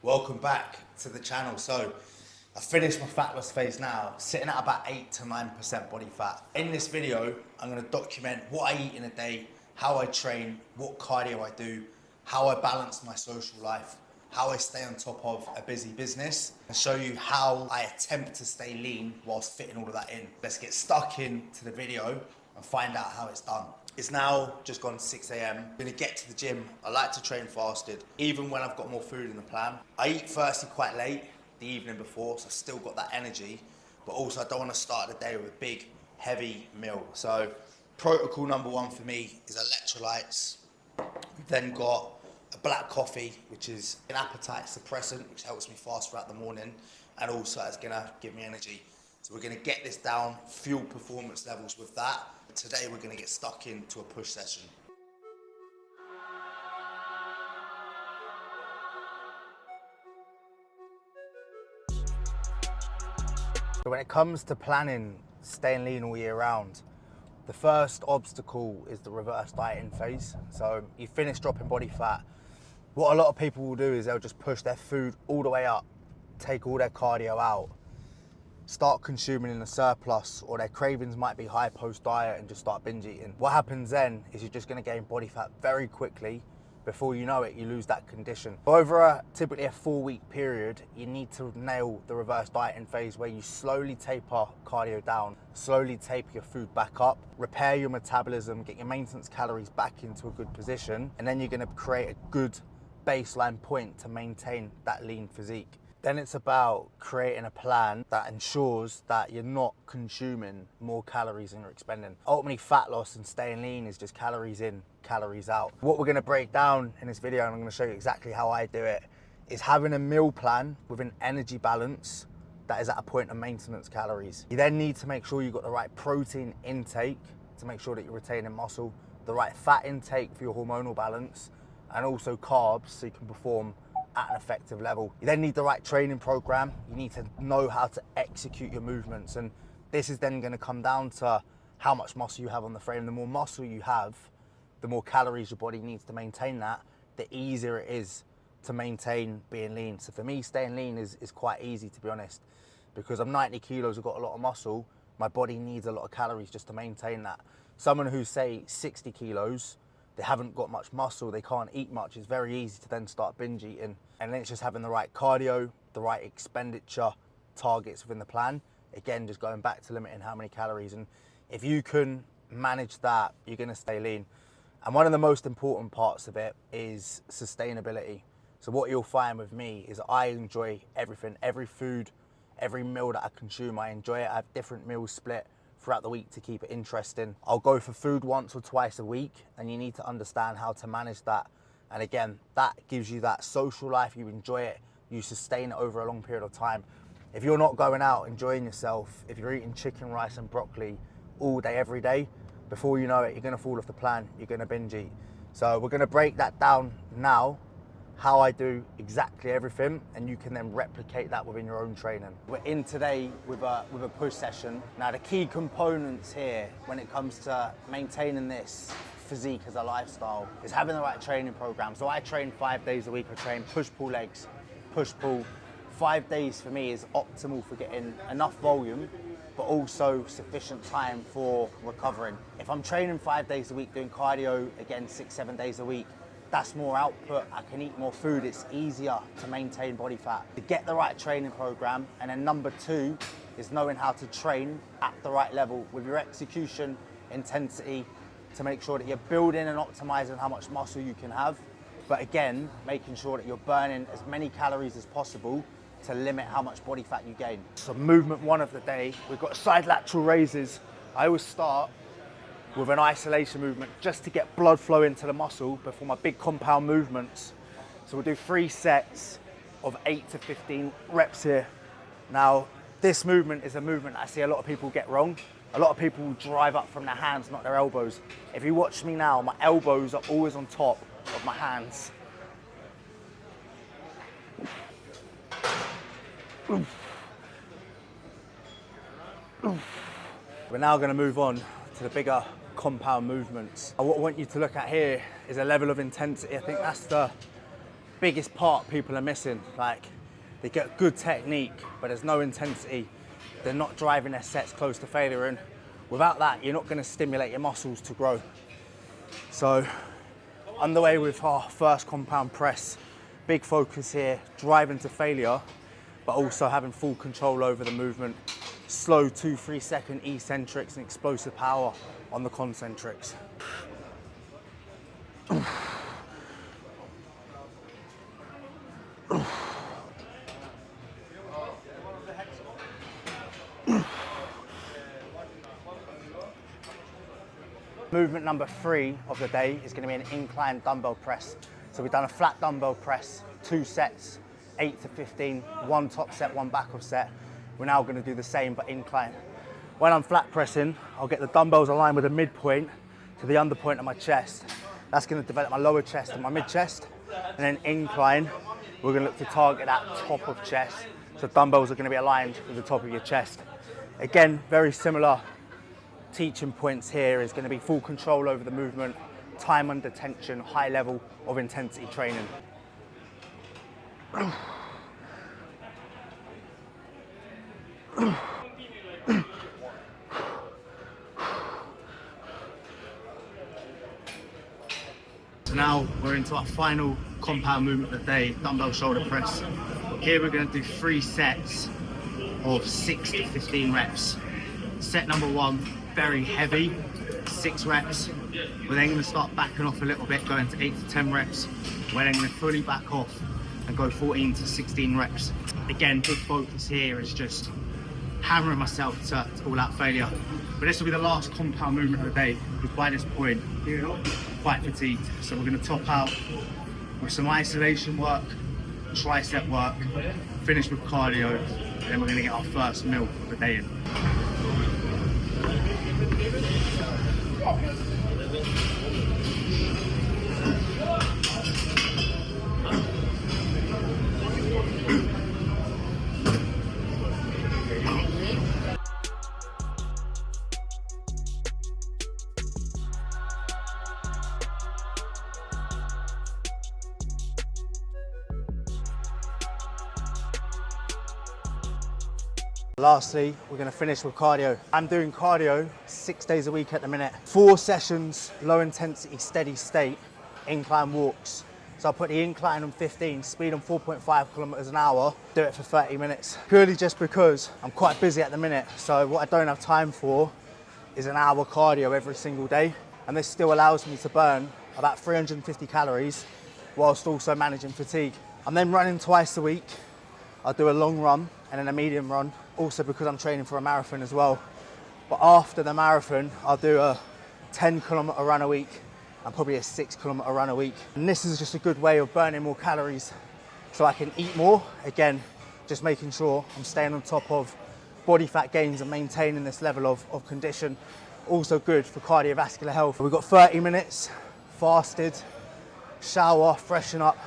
Welcome back to the channel. So I finished my fat loss phase now, sitting at about 8 to 9% body fat. In this video, I'm gonna document what I eat in a day, how I train, what cardio I do, how I balance my social life, how I stay on top of a busy business, and show you how I attempt to stay lean whilst fitting all of that in. Let's get stuck into the video and find out how it's done. It's now just gone 6 a.m. I'm gonna get to the gym. I like to train fasted, even when I've got more food in the plan. I eat firstly quite late, the evening before, so I've still got that energy, but also I don't wanna start the day with a big, heavy meal. So protocol number one for me is electrolytes. We've then got a black coffee, which is an appetite suppressant, which helps me fast throughout the morning, and also it's gonna give me energy. So we're gonna get this down, fuel performance levels with that. Today we're gonna get stuck into a push session. So when it comes to planning, staying lean all year round, the first obstacle is the reverse dieting phase. So you finish dropping body fat. What a lot of people will do is they'll just push their food all the way up, take all their cardio out, start consuming in a surplus, or their cravings might be high post-diet and just start binge eating. What happens then is you're just gonna gain body fat very quickly. Before you know it, you lose that condition. Over typically a 4-week period, you need to nail the reverse dieting phase where you slowly taper cardio down, slowly taper your food back up, repair your metabolism, get your maintenance calories back into a good position, and then you're gonna create a good baseline point to maintain that lean physique. Then it's about creating a plan that ensures that you're not consuming more calories than you're expending. Ultimately, fat loss and staying lean is just calories in, calories out. What we're gonna break down in this video, and I'm gonna show you exactly how I do it, is having a meal plan with an energy balance that is at a point of maintenance calories. You then need to make sure you've got the right protein intake to make sure that you're retaining muscle, the right fat intake for your hormonal balance, and also carbs so you can perform at an effective level. You then need the right training program. You need to know how to execute your movements, and this is then going to come down to how much muscle you have on the frame. The more muscle you have, the more calories your body needs to maintain that, the easier it is to maintain being lean. So for me, staying lean is quite easy, to be honest, because I'm 90 kilos, I've got a lot of muscle, my body needs a lot of calories just to maintain that. Someone who's, say, 60 kilos, they haven't got much muscle, they can't eat much, it's very easy to then start binge eating. And then it's just having the right cardio, the right expenditure targets within the plan. Again, just going back to limiting how many calories. And if you can manage that, you're gonna stay lean. And one of the most important parts of it is sustainability. So what you'll find with me is I enjoy everything, every food, every meal that I consume, I enjoy it. I have different meals split throughout the week to keep it interesting. I'll go for food once or twice a week, and you need to understand how to manage that. And again, that gives you that social life, you enjoy it, you sustain it over a long period of time. If you're not going out enjoying yourself, if you're eating chicken, rice and broccoli all day, every day, before you know it, you're gonna fall off the plan, you're gonna binge eat. So we're gonna break that down now, how I do exactly everything, and you can then replicate that within your own training. We're in today with a push session. Now the key components here when it comes to maintaining this physique as a lifestyle is having the right training program. So I train 5 days a week. I train push-pull legs, push-pull. 5 days for me is optimal for getting enough volume, but also sufficient time for recovering. If I'm training 5 days a week, doing cardio, again, 6, 7 days a week, that's more output, I can eat more food, it's easier to maintain body fat. To get the right training program, and then number 2 is knowing how to train at the right level with your execution, intensity, to make sure that you're building and optimizing how much muscle you can have, but again, making sure that you're burning as many calories as possible to limit how much body fat you gain. So movement 1 of the day, we've got side lateral raises. I always start with an isolation movement just to get blood flow into the muscle before my big compound movements. So we'll do 3 sets of 8 to 15 reps here. Now, this movement is a movement I see a lot of people get wrong. A lot of people will drive up from their hands, not their elbows. If you watch me now, my elbows are always on top of my hands. We're now going to move on to the bigger compound movements. What I want you to look at here is a level of intensity. I think that's the biggest part people are missing. Like, they get good technique, but there's no intensity. They're not driving their sets close to failure, and without that, you're not going to stimulate your muscles to grow. So, underway with our first compound press. Big focus here, driving to failure, but also having full control over the movement. Slow 2-3 second eccentrics and explosive power on the concentrics. Movement number 3 of the day is going to be an incline dumbbell press. So we've done a flat dumbbell press, 2 sets, 8 to 15, 1 top set, 1 backup set. We're now going to do the same but incline. When I'm flat pressing, I'll get the dumbbells aligned with the midpoint to the underpoint of my chest. That's going to develop my lower chest and my mid chest. And then incline, we're going to look to target that top of chest. So dumbbells are going to be aligned with the top of your chest. Again, very similar teaching points here is going to be full control over the movement, time under tension, high level of intensity training. So now we're into our final compound movement of the day, dumbbell shoulder press. Here we're going to do 3 sets of 6 to 15 reps. Set number 1, very heavy, 6 reps. We're then going to start backing off a little bit, going to 8 to 10 reps. We're then going to fully back off and go 14 to 16 reps. Again, big focus here is just hammering myself to all out failure. But this will be the last compound movement of the day, because by this point, I'm quite fatigued. So we're going to top out with some isolation work, tricep work, finish with cardio, and then we're going to get our first meal of the day in. Lastly, we're going to finish with cardio. I'm doing cardio 6 days a week at the minute. 4 sessions, low intensity, steady state, incline walks. So I'll put the incline on 15, speed on 4.5 kilometers an hour, do it for 30 minutes. Purely just because I'm quite busy at the minute. So what I don't have time for is an hour cardio every single day. And this still allows me to burn about 350 calories whilst also managing fatigue. I'm then running twice a week. I'll do a long run and then a medium run, also because I'm training for a marathon as well. But after the marathon, I'll do a 10-kilometer run a week and probably a 6-kilometer run a week. And this is just a good way of burning more calories so I can eat more. Again, just making sure I'm staying on top of body fat gains and maintaining this level of condition. Also good for cardiovascular health. We've got 30 minutes, fasted, shower, freshen up,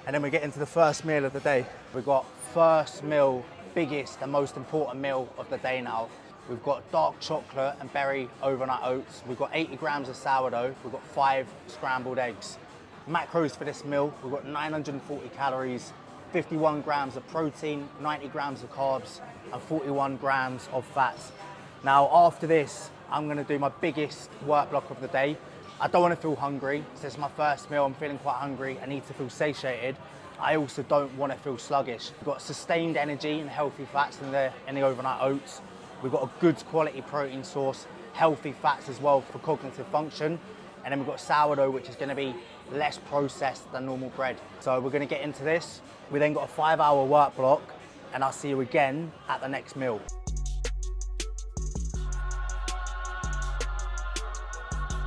and then we get into the first meal of the day. We've got first meal, biggest and most important meal of the day now. We've got dark chocolate and berry overnight oats. We've got 80 grams of sourdough. We've got 5 scrambled eggs. Macros for this meal, we've got 940 calories, 51 grams of protein, 90 grams of carbs, and 41 grams of fats. Now, after this, I'm gonna do my biggest work block of the day. I don't wanna feel hungry. This is my first meal, I'm feeling quite hungry. I need to feel satiated. I also don't want to feel sluggish. We've got sustained energy and healthy fats in the overnight oats. We've got a good quality protein source, healthy fats as well for cognitive function. And then we've got sourdough, which is going to be less processed than normal bread. So we're going to get into this. We then got a 5-hour work block, and I'll see you again at the next meal.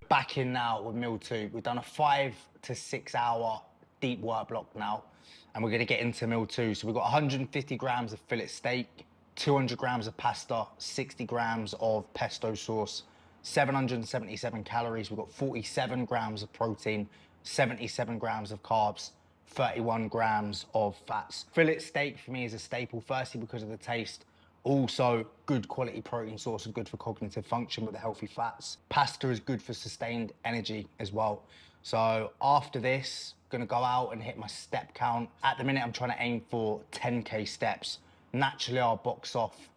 Back in now with meal 2. We've done a 5 to 6 hour deep work block now, and we're going to get into meal 2. So we've got 150 grams of fillet steak, 200 grams of pasta, 60 grams of pesto sauce, 777 calories. We've got 47 grams of protein, 77 grams of carbs, 31 grams of fats. Fillet steak for me is a staple, firstly because of the taste, also good quality protein source and good for cognitive function with the healthy fats. Pasta is good for sustained energy as well. So after this, gonna go out and hit my step count. At the minute, I'm trying to aim for 10K steps. Naturally, I'll box off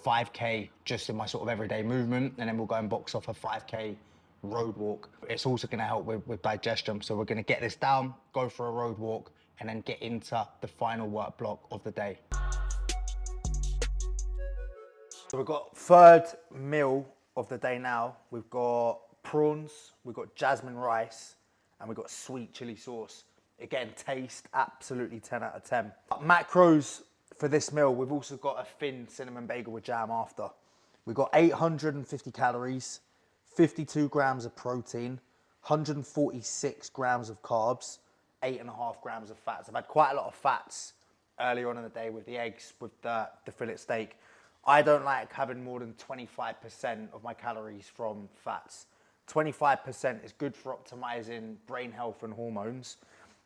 5K just in my sort of everyday movement, and then we'll go and box off a 5K road walk. It's also gonna help with digestion. So we're gonna get this down, go for a road walk, and then get into the final work block of the day. So we've got third meal of the day now. We've got prawns, we've got jasmine rice, and we've got sweet chili sauce. Again, taste absolutely 10 out of 10. Macros for this meal, we've also got a thin cinnamon bagel with jam after. We've got 850 calories, 52 grams of protein, 146 grams of carbs, 8.5 grams of fats. I've had quite a lot of fats earlier on in the day with the eggs, with the fillet steak. I don't like having more than 25% of my calories from fats. 25% is good for optimizing brain health and hormones.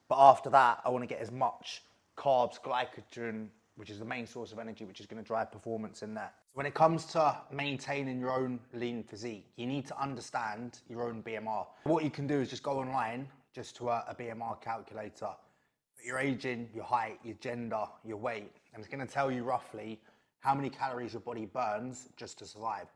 But after that, I want to get as much carbs, glycogen, which is the main source of energy, which is going to drive performance in there. So when it comes to maintaining your own lean physique, you need to understand your own BMR. What you can do is just go online, just to a BMR calculator, put your age in, your height, your gender, your weight, and it's going to tell you roughly how many calories your body burns just to survive.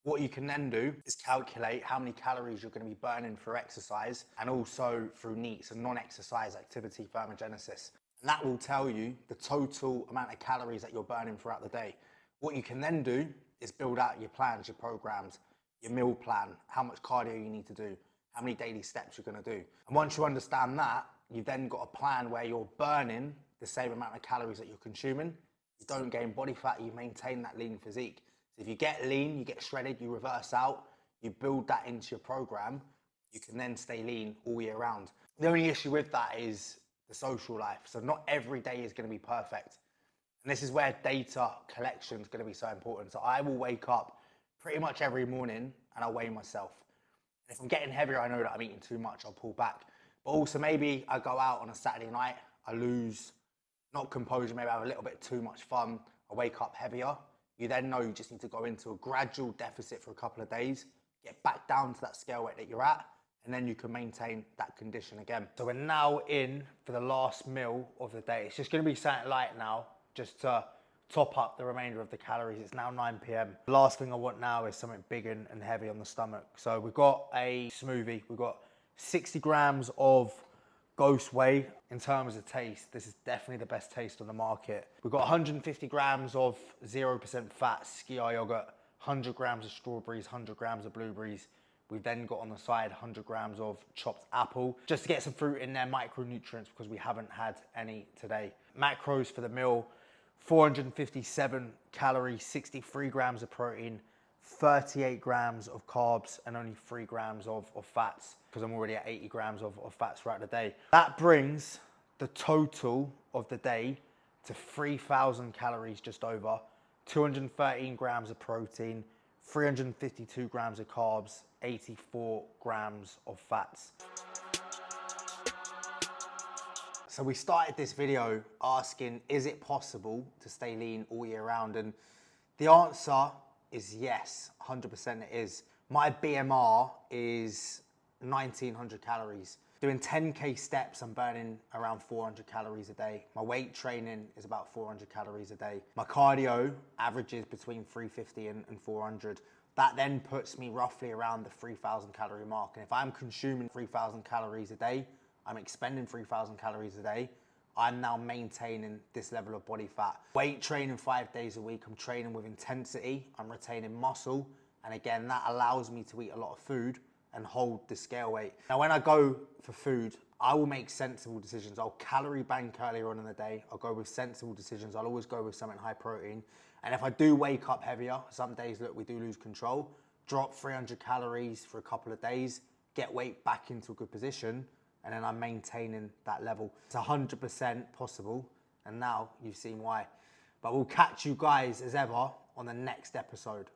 What you can then do is calculate how many calories you're going to be burning for exercise and also through NEAT, so non-exercise activity thermogenesis. And that will tell you the total amount of calories that you're burning throughout the day. What you can then do is build out your plans, your programs, your meal plan, how much cardio you need to do, how many daily steps you're going to do. And once you understand that, you've then got a plan where you're burning the same amount of calories that you're consuming. You don't gain body fat, you maintain that lean physique. So if you get lean, you get shredded, you reverse out, you build that into your program, you can then stay lean all year round. The only issue with that is the social life. So not every day is going to be perfect. And this is where data collection is going to be so important. So I will wake up pretty much every morning and I'll weigh myself. And if I'm getting heavier, I know that I'm eating too much, I'll pull back. But also maybe I go out on a Saturday night, I lose, not composure, maybe I have a little bit too much fun, I wake up heavier. You then know you just need to go into a gradual deficit for a couple of days, get back down to that scale weight that you're at, and then you can maintain that condition again. So we're now in for the last meal of the day. It's just gonna be something light now, just to top up the remainder of the calories. It's now 9 p.m. The last thing I want now is something big and heavy on the stomach. So we've got a smoothie, we've got 60 grams of Ghost Whey. In terms of taste, this is definitely the best taste on the market. We've got 150 grams of 0% fat Skyr yogurt, 100 grams of strawberries, 100 grams of blueberries. We've then got on the side 100 grams of chopped apple, just to get some fruit in there, micronutrients, because we haven't had any today. Macros for the meal: 457 calories, 63 grams of protein, 38 grams of carbs, and only 3 grams of fats, because I'm already at 80 grams of fats throughout the day. That brings the total of the day to 3,000 calories, just over, 213 grams of protein, 352 grams of carbs, 84 grams of fats. So we started this video asking, is it possible to stay lean all year round? And the answer is yes, 100% it is. My BMR is 1900 calories. Doing 10K steps, I'm burning around 400 calories a day. My weight training is about 400 calories a day. My cardio averages between 350 and 400. That then puts me roughly around the 3,000 calorie mark. And if I'm consuming 3,000 calories a day, I'm expending 3,000 calories a day, I'm now maintaining this level of body fat. Weight training 5 days a week, I'm training with intensity, I'm retaining muscle, and again, that allows me to eat a lot of food and hold the scale weight. Now, when I go for food, I will make sensible decisions. I'll calorie bank earlier on in the day. I'll go with sensible decisions. I'll always go with something high protein. And if I do wake up heavier, some days, look, we do lose control, drop 300 calories for a couple of days, get weight back into a good position, and then I'm maintaining that level. It's 100% possible, and now you've seen why. But we'll catch you guys as ever on the next episode.